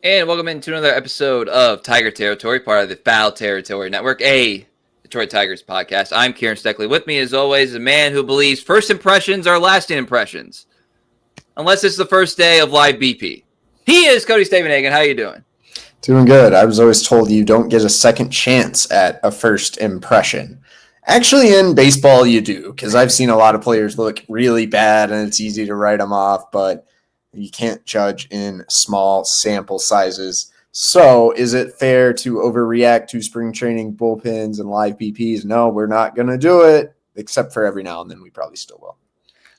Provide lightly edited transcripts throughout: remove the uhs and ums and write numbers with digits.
And welcome into another episode of Tiger Territory, part of the Foul Territory Network, a Detroit Tigers podcast. I'm Kieran Steckley. With me, as always, a man who believes first impressions are lasting impressions, unless it's the first day of live BP. He is Cody Stavenhagen. How you doing? Doing good. I was always told you don't get a second chance at a first impression. Actually, in baseball, you do, because I've seen a lot of players look really bad and it's easy to write them off, but you can't judge in small sample sizes. So is it fair to overreact to spring training bullpens and live BPs? No, we're not going to do it, except for every now and then we probably still will.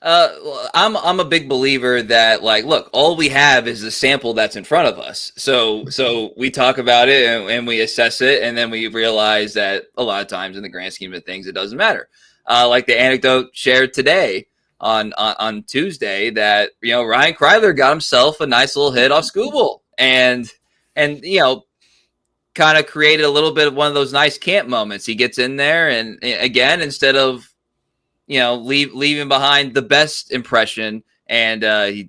I'm a big believer that, like, look, all we have is the sample that's in front of us. So we talk about it and we assess it, and then we realize that a lot of times in the grand scheme of things, it doesn't matter. Like the anecdote shared today on Tuesday that, Ryan Kreiler got himself a nice little hit off Skubal and kind of created a little bit of one of those nice camp moments. He gets in there and again, instead of leaving behind the best impression, and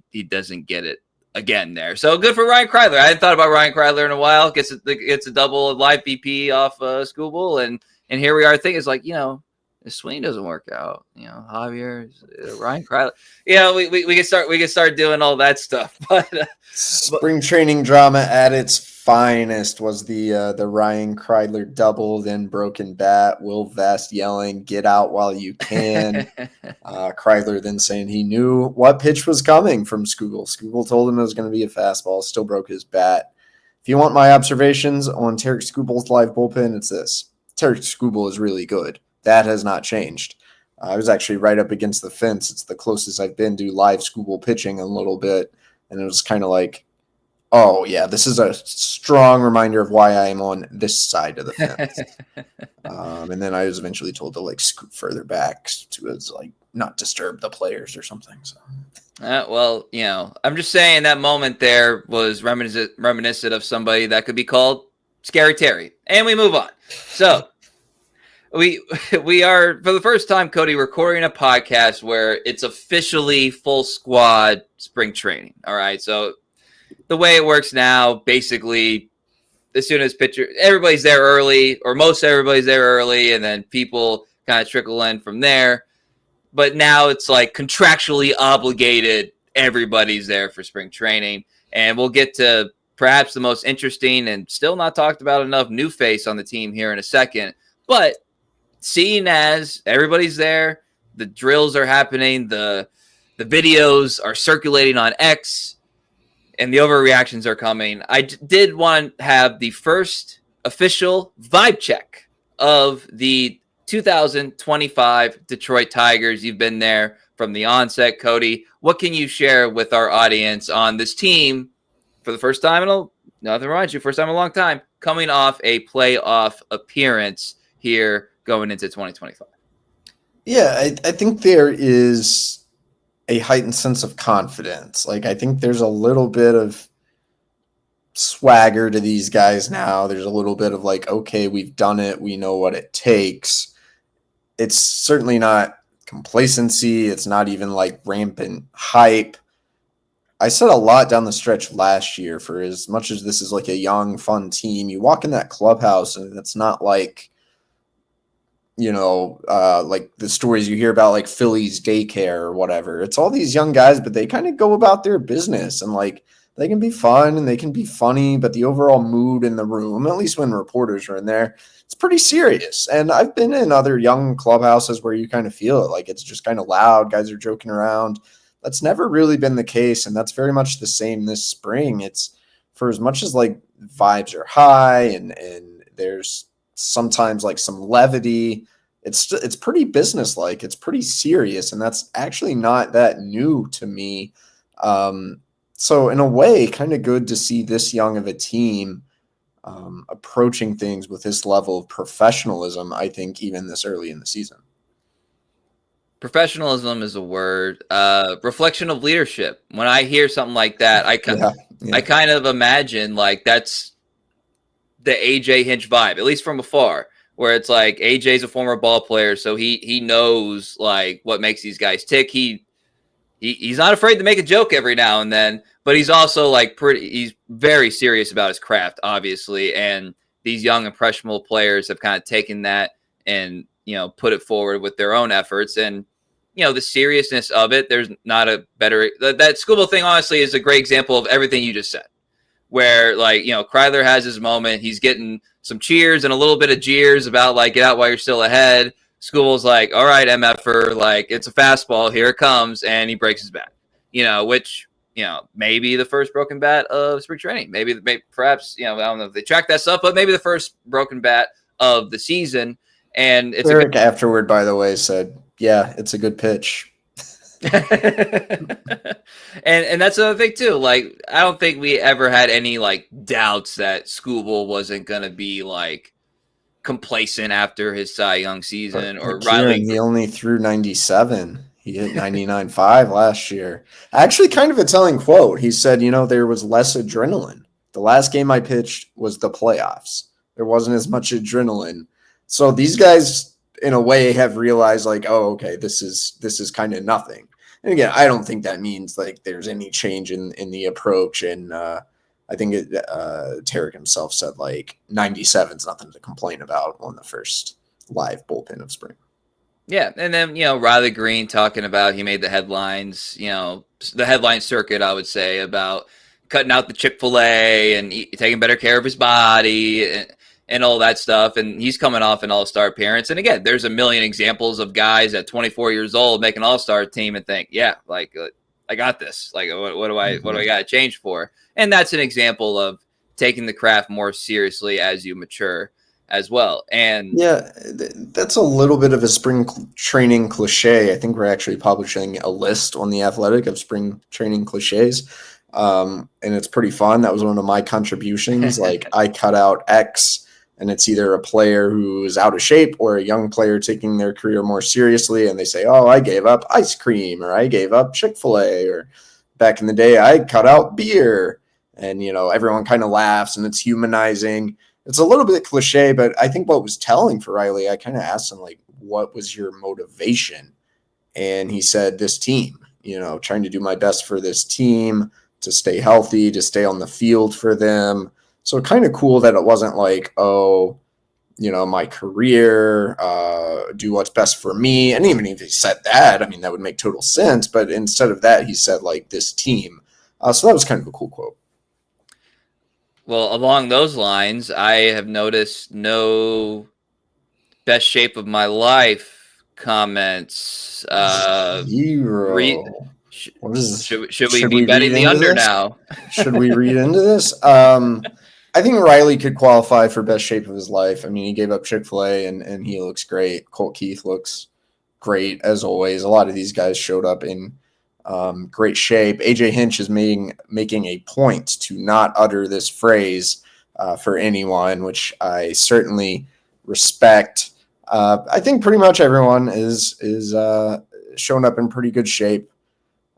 he doesn't get it again there. So good for Ryan Kreiler. I hadn't thought about Ryan Kreiler in a while. Gets a double of live BP off Skubal, and here we are. Thing is, like, the swing doesn't work out. Javier, Ryan Kreiler. We can start doing all that stuff. But spring training drama at its finest was the Ryan Kreiler double, then broken bat. Will Vest yelling, "Get out while you can!" Kreiler then saying he knew what pitch was coming from Skubal. Skubal told him it was going to be a fastball. Still broke his bat. If you want my observations on Tarik Skubal's live bullpen, it's this: Tarik Skubal is really good. That has not changed. I was actually right up against the fence. It's the closest I've been to live Skubal pitching a little bit. And it was kind of like, oh, yeah, this is a strong reminder of why I am on this side of the fence. And then I was eventually told to, like, scoot further back to, not disturb the players or something. So. Well, I'm just saying that moment there was reminiscent of somebody that could be called Scary Terry. And we move on. So we are, for the first time, Cody, recording a podcast where it's officially full squad spring training. All right. So the way it works now, basically, as soon as everybody's there early, or most everybody's there early, and then people kind of trickle in from there. But now it's like contractually obligated. Everybody's there for spring training. And we'll get to perhaps the most interesting and still not talked about enough new face on the team here in a second. But seeing as everybody's there, the drills are happening, the videos are circulating on X, and the overreactions are coming, I did want to have the first official vibe check of the 2025 Detroit Tigers. You've been there from the onset, Cody. What can you share with our audience on this team for the first time first time in a long time, coming off a playoff appearance here going into 2025? Yeah, I think there is a heightened sense of confidence. Like, I think there's a little bit of swagger to these guys now. There's a little bit of like, okay, we've done it. We know what it takes. It's certainly not complacency. It's not even like rampant hype. I said a lot down the stretch last year, for as much as this is like a young, fun team, you walk in that clubhouse and it's not like, like the stories you hear about, like Philly's daycare or whatever. It's all these young guys, but they kind of go about their business, and like they can be fun and they can be funny, but the overall mood in the room, at least when reporters are in there, it's pretty serious. And I've been in other young clubhouses where you kind of feel it, like it's just kind of loud. Guys are joking around. That's never really been the case, and that's very much the same this spring. It's, for as much as like vibes are high and there's sometimes like some levity, it's pretty businesslike. It's pretty serious, and that's actually not that new to me. So in a way, kind of good to see this young of a team approaching things with this level of professionalism, I think, even this early in the season. Professionalism is a word. Reflection of leadership. When I hear something like that, I kind of imagine like that's the AJ Hinch vibe, at least from afar, where it's like AJ's a former ball player, so he knows like what makes these guys tick. He's not afraid to make a joke every now and then, but he's also like he's very serious about his craft, obviously. And these young impressionable players have kind of taken that and, put it forward with their own efforts. And, the seriousness of it, there's not a better, that Skubal thing, honestly, is a great example of everything you just said, where Kreidler has his moment. He's getting some cheers and a little bit of jeers about like, get out while you're still ahead. Skubal's like, all right, MFer, like it's a fastball, here it comes. And he breaks his bat, which, maybe the first broken bat of spring training, maybe perhaps, I don't know if they track that stuff, but maybe the first broken bat of the season. And it's Eric afterward, by the way, said, yeah, it's a good pitch. and that's another thing too. Like, I don't think we ever had any like doubts that Skubal wasn't gonna be like complacent after his Cy Young season, or Riley. He only threw 97. He hit 99.5 last year. Actually, kind of a telling quote. He said, there was less adrenaline. The last game I pitched was the playoffs. There wasn't as much adrenaline. So these guys, in a way, have realized like, oh, okay, this is kind of nothing. And again, I don't think that means like there's any change in the approach. And I think Tarik himself said like 97 is nothing to complain about on the first live bullpen of spring. Yeah, and then Riley Green talking about, he made the headlines, the headline circuit, I would say, about cutting out the Chick-fil-A and taking better care of his body and all that stuff. And he's coming off an all-star appearance. And again, there's a million examples of guys at 24 years old make an all-star team and think, yeah, like I got this. Like, what do I got to change for? And that's an example of taking the craft more seriously as you mature as well. And yeah, that's a little bit of a spring training cliche. I think we're actually publishing a list on The Athletic of spring training cliches. And it's pretty fun. That was one of my contributions. Like, I cut out X, and it's either a player who is out of shape or a young player taking their career more seriously. And they say, oh, I gave up ice cream, or I gave up Chick-fil-A, or back in the day, I cut out beer. And, everyone kind of laughs, and it's humanizing. It's a little bit cliche, but I think what was telling for Riley, I kind of asked him, like, what was your motivation? And he said, this team, trying to do my best for this team, to stay healthy, to stay on the field for them. So kind of cool that it wasn't like, oh, my career, do what's best for me. And even if he said that, I mean, that would make total sense. But instead of that, he said, like, this team. So that was kind of a cool quote. Well, along those lines, I have noticed no best shape of my life comments. Zero. Should we be betting the under now? Should we read into this? I think Riley could qualify for best shape of his life. I mean, he gave up Chick-fil-A and he looks great. Colt Keith looks great as always. A lot of these guys showed up in great shape. AJ Hinch is making a point to not utter this phrase for anyone, which I certainly respect. I think pretty much everyone is showing up in pretty good shape.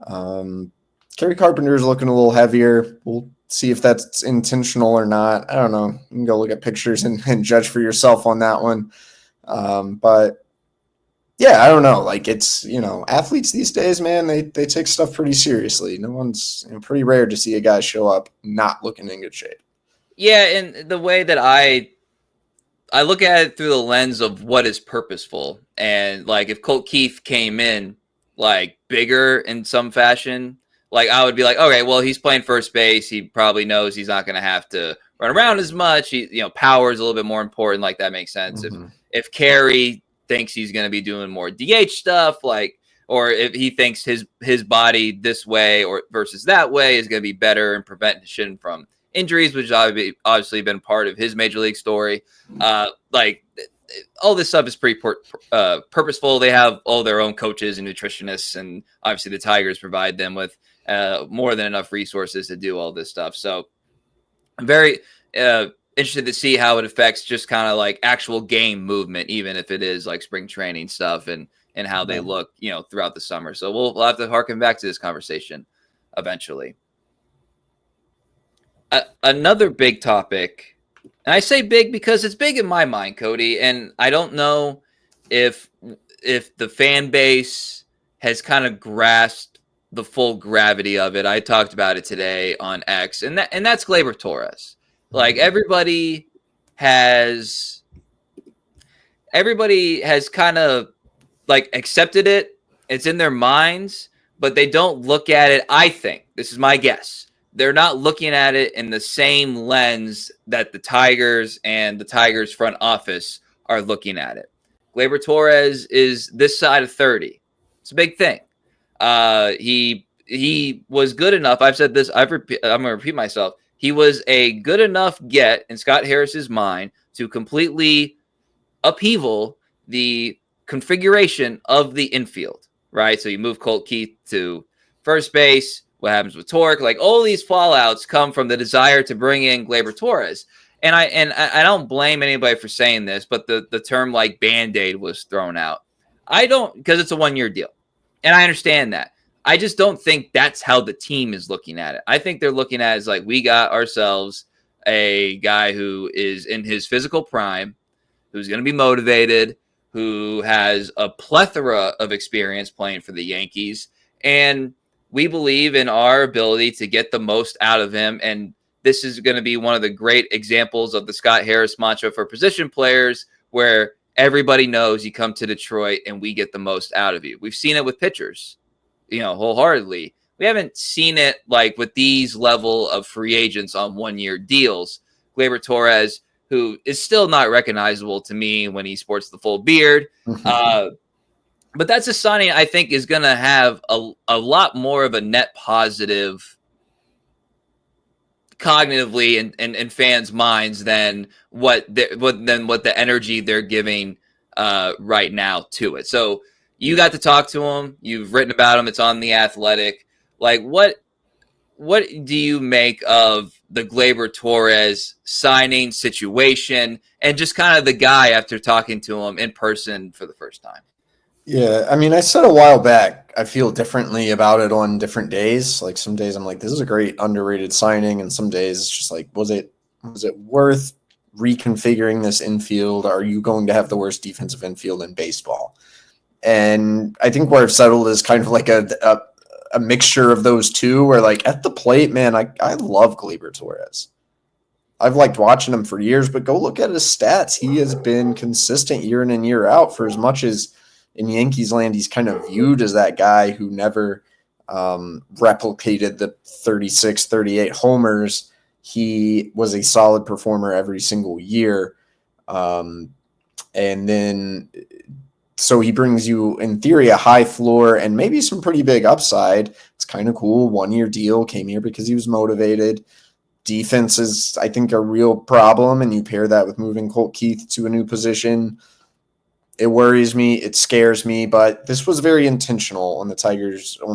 Kerry Carpenter is looking a little heavier. We'll see if that's intentional or not. I don't know. You can go look at pictures and judge for yourself on that one. But yeah, I don't know. Like, it's, athletes these days, man, they take stuff pretty seriously. No one's pretty rare to see a guy show up not looking in good shape. Yeah, and the way that I look at it through the lens of what is purposeful. And like, if Colt Keith came in like bigger in some fashion, like, I would be like, okay, well, he's playing first base. He probably knows he's not going to have to run around as much. Power is a little bit more important. Like, that makes sense. Mm-hmm. If Kerry thinks he's going to be doing more DH stuff, like, or if he thinks his body this way or versus that way is going to be better in prevention from injuries, which has obviously been part of his major league story. Like, all this stuff is pretty purposeful. They have all their own coaches and nutritionists, and obviously the Tigers provide them with more than enough resources to do all this stuff. So I'm very interested to see how it affects just kind of like actual game movement, even if it is like spring training stuff and how they look, throughout the summer. So we'll have to harken back to this conversation eventually. Another big topic, and I say big because it's big in my mind, Cody, and I don't know if the fan base has kind of grasped the full gravity of it. I talked about it today on X, and that's Gleyber Torres. Like everybody has kind of like accepted it. It's in their minds, but they don't look at it. I think this is my guess. They're not looking at it in the same lens that the Tigers and the Tigers front office are looking at it. Gleyber Torres is this side of 30. It's a big thing. He was good enough. I've said this. I'm going to repeat myself. He was a good enough get in Scott Harris's mind to completely upheaval the configuration of the infield, right? So you move Colt Keith to first base. What happens with Torque? Like all these fallouts come from the desire to bring in Gleyber Torres. And I don't blame anybody for saying this, but the term like Band-Aid was thrown out. I don't, because it's a 1-year deal. And I understand that. I just don't think that's how the team is looking at it. I think they're looking at it as like, we got ourselves a guy who is in his physical prime, who's going to be motivated, who has a plethora of experience playing for the Yankees. And we believe in our ability to get the most out of him. And this is going to be one of the great examples of the Scott Harris mantra for position players, where everybody knows you come to Detroit and we get the most out of you. We've seen it with pitchers, wholeheartedly. We haven't seen it like with these level of free agents on 1-year deals. Gleyber Torres, who is still not recognizable to me when he sports the full beard. But that's a signing I think is going to have a lot more of a net positive cognitively in fans' minds than what the energy they're giving right now to it. So you got to talk to him. You've written about him. It's on The Athletic. Like, what do you make of the Gleyber Torres signing situation and just kind of the guy after talking to him in person for the first time? Yeah, I mean, I said a while back, I feel differently about it on different days. Like some days I'm like, this is a great underrated signing. And some days it's just like, was it worth reconfiguring this infield? Are you going to have the worst defensive infield in baseball? And I think where I've settled is kind of like a mixture of those two, where like at the plate, man, I love Gleyber Torres. I've liked watching him for years, but go look at his stats. He has been consistent year in and year out. For as much as in Yankees land, he's kind of viewed as that guy who never replicated the 36, 38 homers. He was a solid performer every single year. And then so he brings you, in theory, a high floor and maybe some pretty big upside. It's kind of cool. 1-year deal, came here because he was motivated. Defense is, I think, a real problem, and you pair that with moving Colt Keith to a new position. It worries me. It scares me, but this was very intentional on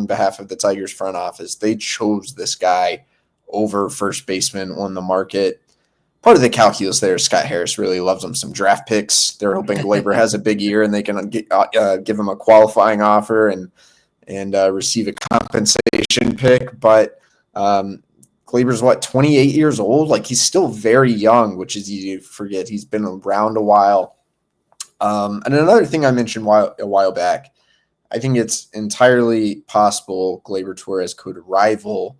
behalf of the Tigers front office. They chose this guy over first baseman on the market. Part of the calculus there is Scott Harris really loves him some draft picks. They're hoping Gleyber has a big year and they can give him a qualifying offer and receive a compensation pick. But Gleyber's 28 years old? Like, he's still very young, which is easy to forget. He's been around a while. And another thing I mentioned a while back, I think it's entirely possible Gleyber Torres could rival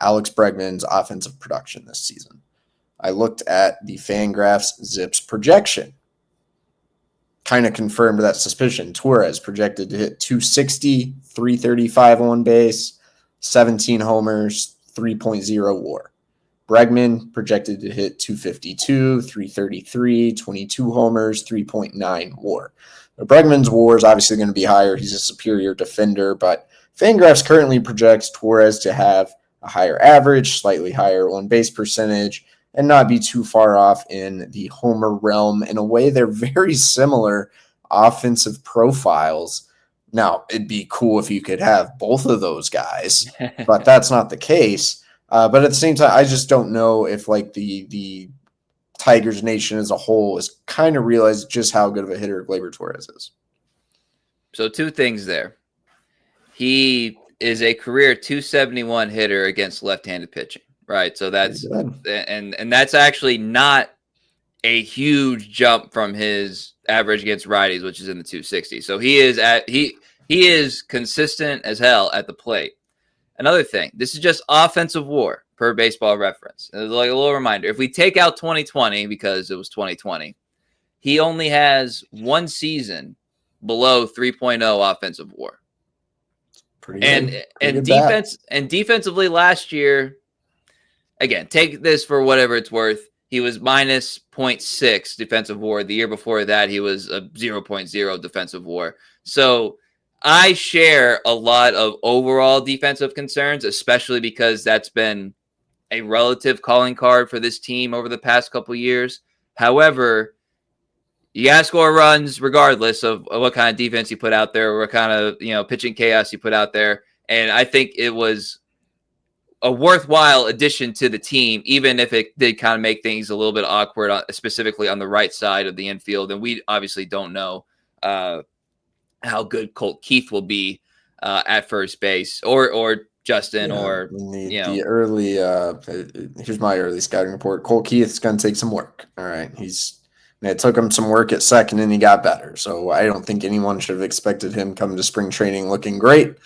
Alex Bregman's offensive production this season. I looked at the Fangraphs Zips projection. Kind of confirmed that suspicion. Torres projected to hit 260, 335 on base, 17 homers, 3.0 WAR. Bregman projected to hit 252, 333, 22 homers, 3.9 WAR. Now, Bregman's WAR is obviously going to be higher. He's a superior defender, but Fangraphs currently projects Torres to have a higher average, slightly higher on-base percentage, and not be too far off in the homer realm. In a way, they're very similar offensive profiles. Now, it'd be cool if you could have both of those guys, but that's not the case. But at the same time, I just don't know if like the Tigers nation as a whole is kind of realized just how good of a hitter Gleyber Torres is. So 2 things there. He is a career 271 hitter against left-handed pitching, right? So that's and that's actually not a huge jump from his average against righties, which is in the 260. So he is consistent as hell at the plate. another thing. This is just offensive WAR per Baseball Reference. Like a little reminder. If we take out 2020 because it was 2020, he only has one season below 3.0 offensive WAR. And defensively last year, again, take this for whatever it's worth. He was minus 0.6 defensive WAR. The year before that, he was a 0.0 defensive WAR. So I share a lot of overall defensive concerns, especially because that's been a relative calling card for this team over the past couple of years. However, you got to score runs regardless of what kind of defense you put out there, or what kind of pitching chaos you put out there. And I think it was a worthwhile addition to the team, even if it did kind of make things a little bit awkward, specifically on the right side of the infield. And we obviously don't know how good Colt Keith will be at first base, or Justin, or the early. Here's my early scouting report. Colt Keith's going to take some work. All right, it took him some work at second, and he got better. So I don't think anyone should have expected him coming to spring training looking great.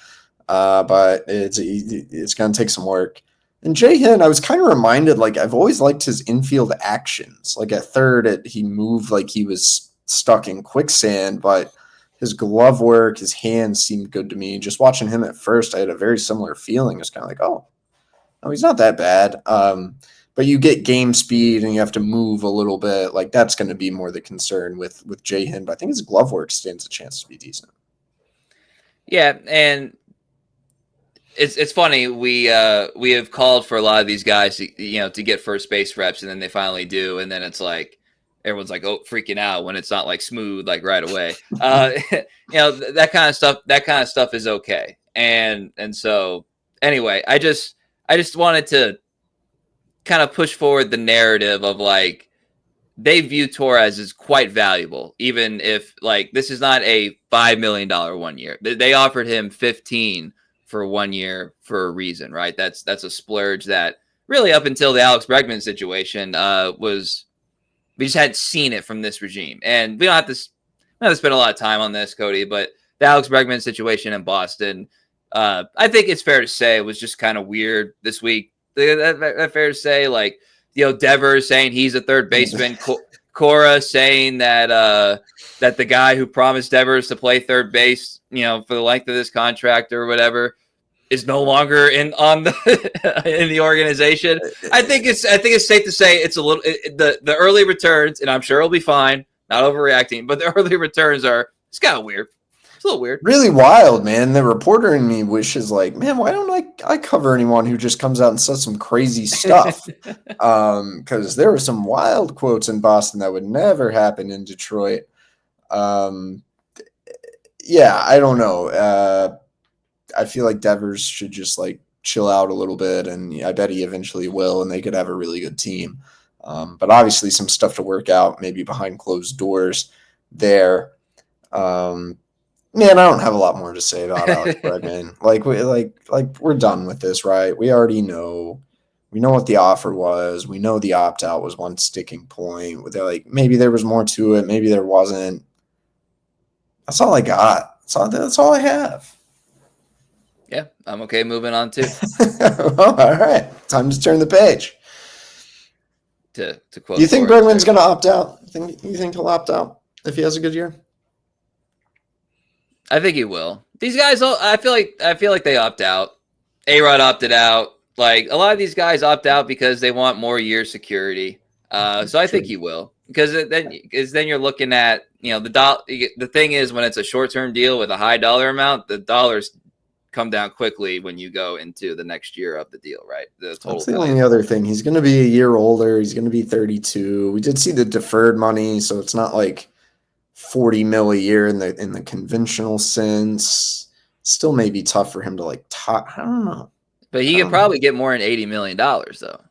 But it's going to take some work. And Jay Hinn, I was kind of reminded, like, I've always liked his infield actions. Like at third, he moved like he was stuck in quicksand, but his glove work, his hands seemed good to me. Just watching him at first, I had a very similar feeling. It's kind of like, oh, no, he's not that bad. But you get game speed and you have to move a little bit. Like that's going to be more the concern with Jay Hinn. But I think his glove work stands a chance to be decent. Yeah, and it's funny. We have called for a lot of these guys to get first base reps, and then they finally do, and then it's like everyone's like, oh, freaking out when it's not like smooth like right away. That kind of stuff. That kind of stuff is okay. And so anyway, I just wanted to kind of push forward the narrative of like they view Torres as quite valuable, even if like this is not a $5 million 1 year. They offered him 15 for 1 year for a reason, right? That's a splurge that really up until the Alex Bregman situation we just hadn't seen it from this regime. And we don't have to spend a lot of time on this, Cody, but the Alex Bregman situation in Boston, I think it's fair to say it was just kind of weird this week. That fair to say, like, Devers saying he's a third baseman, Cora saying that the guy who promised Devers to play third base, for the length of this contract or whatever, is no longer in the organization. I think it's safe to say it's a little the early returns, and I'm sure it'll be fine. Not overreacting, but the early returns it's kind of weird. It's a little weird. Really wild, man. The reporter in me wishes like, man, why don't I cover anyone who just comes out and says some crazy stuff? Because there were some wild quotes in Boston that would never happen in Detroit. Yeah, I don't know. I feel like Devers should just like chill out a little bit, and I bet he eventually will, and they could have a really good team. But obviously some stuff to work out, maybe behind closed doors there. Man, I don't have a lot more to say about Alex Bregman. We're done with this, right? We already know. We know what the offer was. We know the opt-out was one sticking point. They're like, maybe there was more to it. Maybe there wasn't. That's all I got. That's all I have. Yeah, I'm okay moving on too. Well, all right. Time to turn the page. To quote, you think Bregman's going to opt out? You think he'll opt out if he has a good year? I think he will. These guys, I feel like they opt out. A-Rod opted out. Like a lot of these guys opt out because they want more year security. So I think he will, because then you're looking at the thing is when it's a short-term deal with a high dollar amount, the dollars come down quickly when you go into the next year of the deal, right? The total. That's the only other thing. He's going to be a year older. He's going to be 32. We did see the deferred money, so it's not like $40 million a year in the conventional sense. Still may be tough for him to like top. I don't know. But he could probably get more than $80 million though,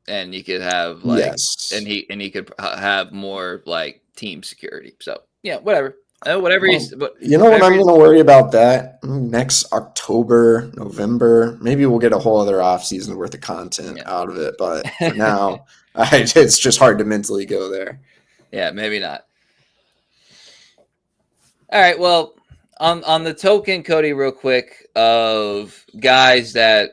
and he could have like, yes, and he could have more like team security. So yeah, whatever. Whatever he's. You know what I'm going to worry about that next October, November. Maybe we'll get a whole other offseason worth of content out of it. But for now, it's just hard to mentally go there. Yeah, maybe not. All right. Well, on the token, Cody, real quick, of guys that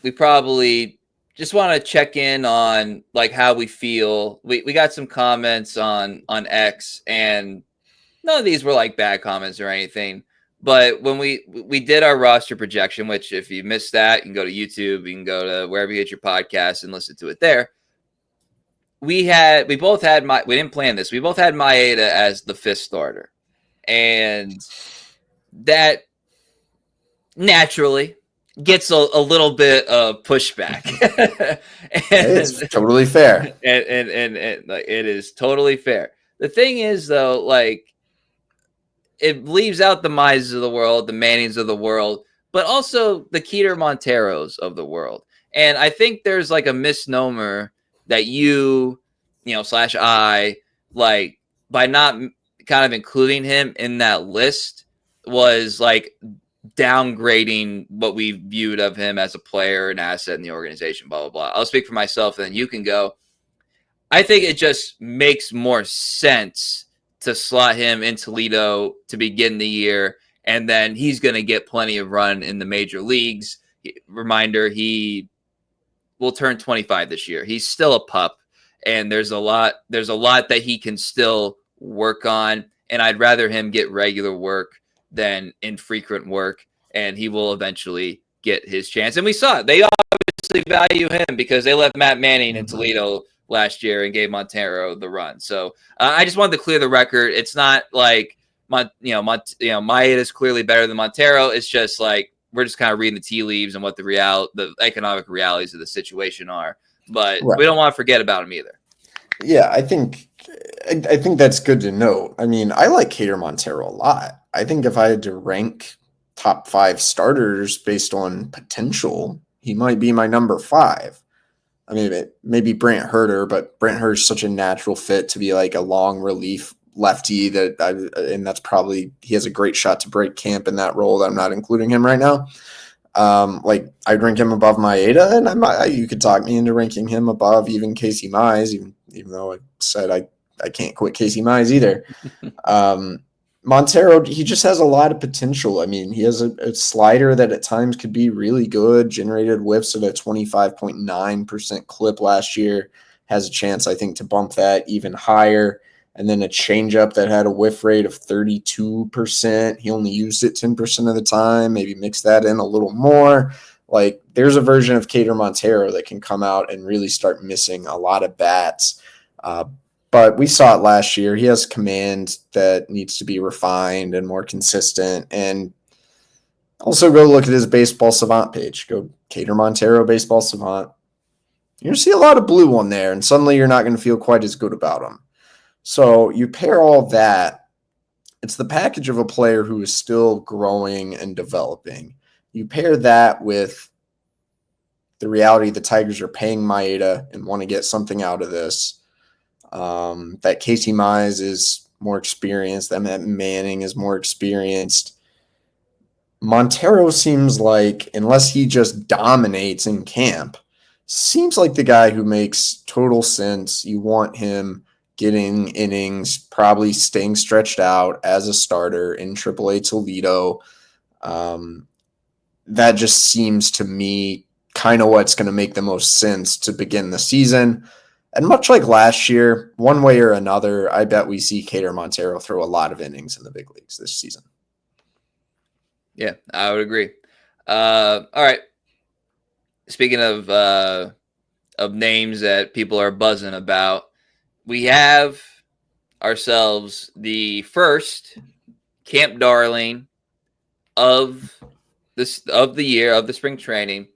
we probably just want to check in on, like how we feel. We got some comments on X, and none of these were like bad comments or anything. But when we did our roster projection, which if you missed that, you can go to YouTube, you can go to wherever you get your podcast and listen to it there. We both had we didn't plan this. We both had Maeda as the fifth starter. And that naturally gets a little bit of pushback. It's totally fair. And like, it is totally fair. The thing is, though, like, it leaves out the Mizes of the world, the Mannings of the world, but also the Keider Monteros of the world. And I think there's like a misnomer that you know, / I, like, by not kind of including him in that list was like downgrading what we viewed of him as a player, an asset in the organization, blah, blah, blah. I'll speak for myself and then you can go. I think it just makes more sense to slot him in Toledo to begin the year, and then he's going to get plenty of run in the major leagues. Reminder, he will turn 25 this year. He's still a pup, and there's a lot that he can still work on, and I'd rather him get regular work than infrequent work, and he will eventually get his chance. And we saw it. They obviously value him because they left Matt Manning in Toledo last year and gave Montero the run. So I just wanted to clear the record. It's not like Maeda is clearly better than Montero. It's just like we're just kind of reading the tea leaves and what the economic realities of the situation are. But right, we don't want to forget about him either. Yeah, I think that's good to note. I mean, I like Keider Montero a lot. I think if I had to rank top 5 starters based on potential, he might be my number 5. I mean, maybe Brant Herter, but Brant Herter's such a natural fit to be like a long relief lefty and that's probably, he has a great shot to break camp in that role that I'm not including him right now. Like I'd rank him above Maeda, and you could talk me into ranking him above even Casey Mize, even though I said I can't quit Casey Mize either. Montero, he just has a lot of potential. I mean, he has a slider that at times could be really good, generated whiffs at a 25.9% clip last year, has a chance, I think, to bump that even higher. And then a changeup that had a whiff rate of 32%. He only used it 10% of the time, maybe mix that in a little more. Like, there's a version of Keider Montero that can come out and really start missing a lot of bats. But we saw it last year. He has command that needs to be refined and more consistent. And also go look at his Baseball Savant page. Go Keider Montero, Baseball Savant. You're going to see a lot of blue on there, and suddenly you're not going to feel quite as good about him. So you pair all that. It's the package of a player who is still growing and developing. You pair that with the reality the Tigers are paying Maeda and want to get something out of this. That Casey Mize is more experienced, that Matt Manning is more experienced. Montero seems like, unless he just dominates in camp, seems like the guy who makes total sense. You want him getting innings, probably staying stretched out as a starter in AAA Toledo. That just seems to me kind of what's going to make the most sense to begin the season. And much like last year, one way or another, I bet we see Keider Montero throw a lot of innings in the big leagues this season. Yeah, I would agree. All right. Speaking of names that people are buzzing about, we have ourselves the first camp darling of the year of the spring training.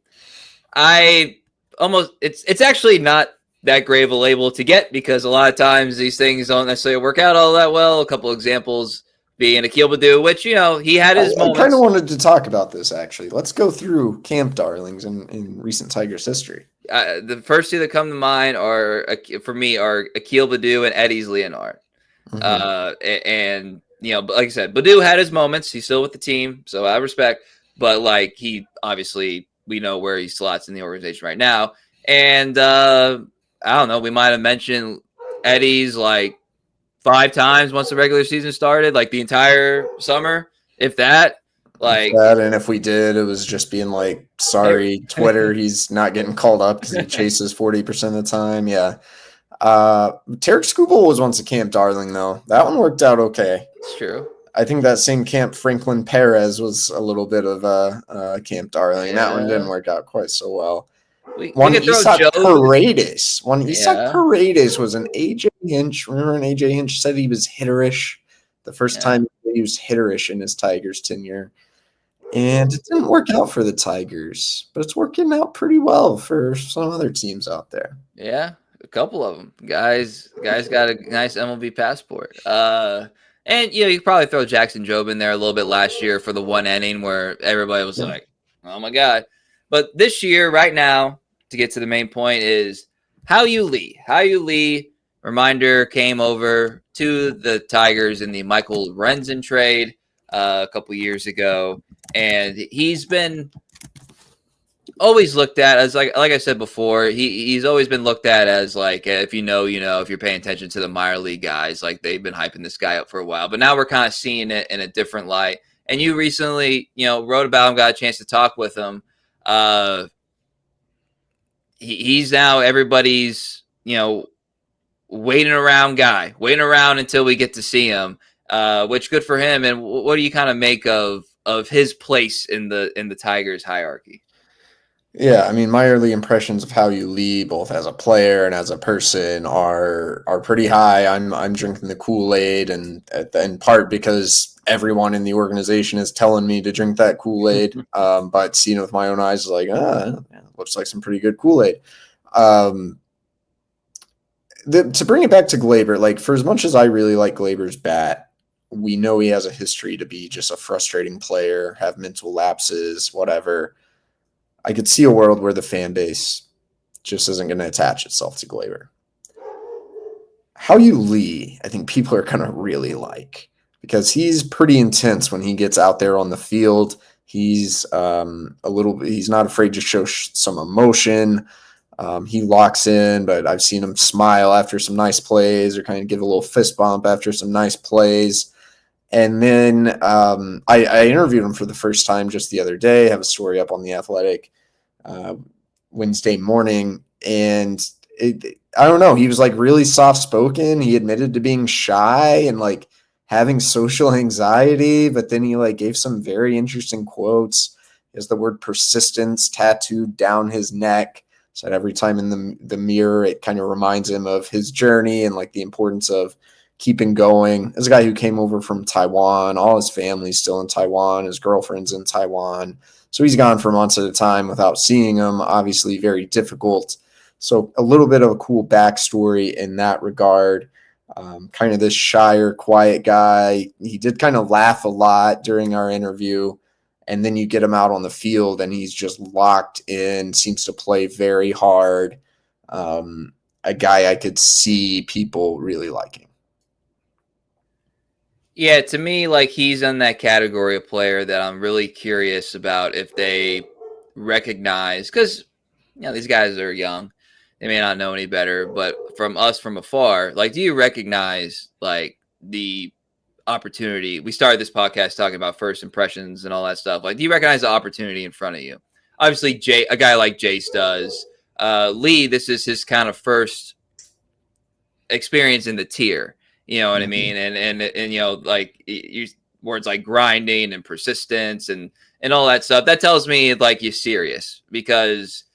It's actually not that great of a label to get because a lot of times these things don't necessarily work out all that well. A couple examples being Akil Baddoo, which, you know, he had his moments. I kind of wanted to talk about this, actually. Let's go through camp darlings in recent Tigers history. The first two that come to mind for me are Akil Baddoo and Eddie's Leonard. Mm-hmm. And, you know, like I said, Baddoo had his moments. He's still with the team, so I respect. But, like, he obviously, we know where he slots in the organization right now. And, I don't know, we might have mentioned Eddie's like 5 times once the regular season started, like the entire summer. If that, like, And if we did, it was just being like, sorry, Twitter, he's not getting called up because he chases 40% of the time. Yeah. Tarik Skubal was once a camp darling, though. That one worked out okay. it's true. I think that same camp, Franklin Perez, was a little bit of a camp darling. That one didn't work out quite so well. We could throw Isak Joe. Paredes. Isak Yeah. Paredes was an AJ Hinch. Remember when AJ Hinch said he was hitterish? The first time he was hitterish in his Tigers tenure. And it didn't work out for the Tigers, but it's working out pretty well for some other teams out there. Yeah, a couple of them. Guys got a nice MLB passport. And you could probably throw Jackson Jobe in there a little bit last year for the one inning where everybody was like, "Oh my god!" But this year, right now, to get to the main point, is Hao-Yu Lee. Hao-Yu Lee, reminder, came over to the Tigers in the Michael Lorenzen trade a couple years ago, and he's been always looked at as like I said before, he's always been looked at as like, if you know, if you're paying attention to the minor league guys, like they've been hyping this guy up for a while, but now we're kind of seeing it in a different light. And you recently, wrote about him, got a chance to talk with him. He's now everybody's, waiting around until we get to see him, which good for him. And what do you kind of make of his place in the Tigers hierarchy? Yeah, I mean, my early impressions of Hao-Yu Lee, both as a player and as a person, are pretty high. I'm drinking the Kool-Aid, and in part because everyone in the organization is telling me to drink that Kool-Aid. But seeing it with my own eyes, like, looks like some pretty good Kool-Aid. To bring it back to Gleyber, like, for as much as I really like Gleyber's bat, we know he has a history to be just a frustrating player, have mental lapses, whatever. I could see a world where the fan base just isn't going to attach itself to Gleyber. Hao-Yu Lee, I think people are going to really like, because he's pretty intense when he gets out there on the field. He's he's not afraid to show some emotion. He locks in, but I've seen him smile after some nice plays or kind of give a little fist bump after some nice plays. And then I interviewed him for the first time just the other day. I have a story up on The Athletic Wednesday morning. And I don't know, he was like really soft-spoken. He admitted to being shy and like having social anxiety, but then he like gave some very interesting quotes. He has the word persistence tattooed down his neck. So every time in the mirror, it kind of reminds him of his journey and like the importance of keeping going. As a guy who came over from Taiwan, all his family's still in Taiwan, his girlfriend's in Taiwan. So he's gone for months at a time without seeing him, obviously very difficult. So a little bit of a cool backstory in that regard. Kind of this shyer, quiet guy. He did kind of laugh a lot during our interview. And then you get him out on the field and he's just locked in, seems to play very hard. A guy I could see people really liking. Yeah, to me, like, he's in that category of player that I'm really curious about if they recognize, because these guys are young, they may not know any better, but from us from afar, like, do you recognize like the opportunity? We started this podcast talking about first impressions and all that stuff. Like, do you recognize the opportunity in front of you? Obviously, a guy like Jace does. Lee, this is his kind of first experience in the tier. You know what I mean? And like, words like grinding and persistence and all that stuff, that tells me like you're serious, because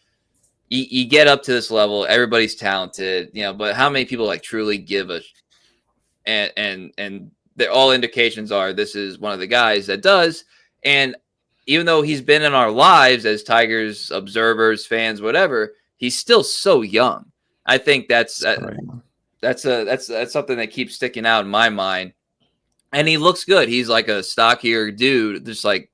you get up to this level, everybody's talented, but how many people like truly give a and all indications are this is one of the guys that does. And even though he's been in our lives as Tigers observers, fans, whatever, he's still so young. I think that's something that keeps sticking out in my mind. And he looks good. He's like a stockier dude, just like,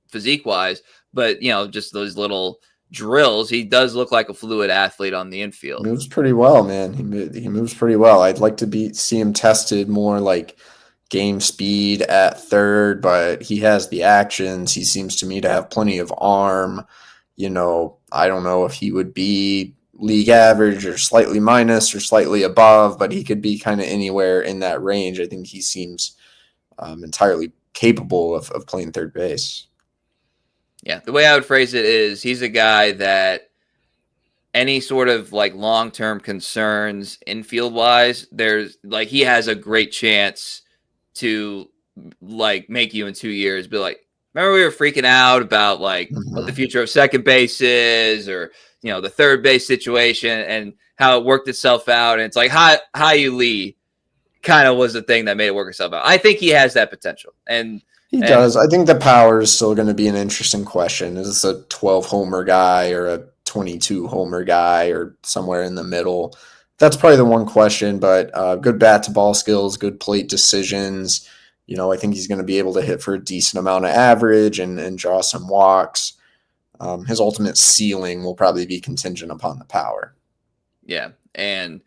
physique wise, but just those little drills, he does look like a fluid athlete on the infield. Moves pretty well, man. He moves pretty well. I'd like to see him tested more like game speed at third, but he has the actions. He seems to me to have plenty of arm. I don't know if he would be league average or slightly minus or slightly above, but he could be kind of anywhere in that range. I think he seems entirely capable of playing third base. Yeah, the way I would phrase it is he's a guy that any sort of like long-term concerns infield wise, there's like he has a great chance to like make you in 2 years be like, remember we were freaking out about like what the future of second base is, or the third base situation and how it worked itself out. And it's like Hao-Yu Lee kind of was the thing that made it work itself out. I think he has that potential. And he does. I think the power is still going to be an interesting question. Is this a 12 homer guy or a 22 homer guy or somewhere in the middle? That's probably the one question, but good bat to ball skills, good plate decisions. I think he's going to be able to hit for a decent amount of average and draw some walks. His ultimate ceiling will probably be contingent upon the power. Yeah. And,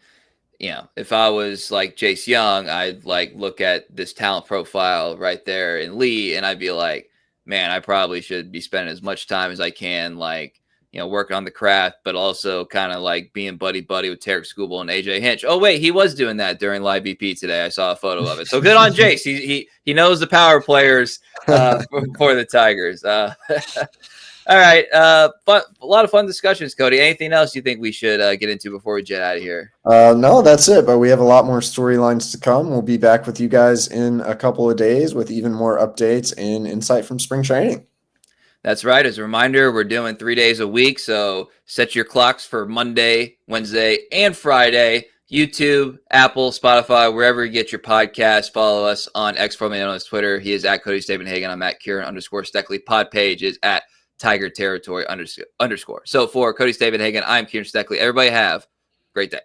if I was like Jace Young, I'd like look at this talent profile right there in Lee, and I'd be like, man, I probably should be spending as much time as I can, like, working on the craft, but also kind of like being buddy with Tarik Skubal and AJ Hinch. Oh, wait, he was doing that during Live BP today. I saw a photo of it. So good on Jace. He knows the power players for the Tigers. All right. A lot of fun discussions, Cody. Anything else you think we should get into before we jet out of here? No, that's it. But we have a lot more storylines to come. We'll be back with you guys in a couple of days with even more updates and insight from spring training. That's right. As a reminder, we're doing 3 days a week. So set your clocks for Monday, Wednesday, and Friday. YouTube, Apple, Spotify, wherever you get your podcasts. Follow us on X, formerly known as Twitter. He is at Cody Stavenhagen. I'm at Kieran _Steckley. Pod page is at Tiger Territory _. So for Cody Stavenhagen, I'm Kieran Steckley. Everybody have a great day.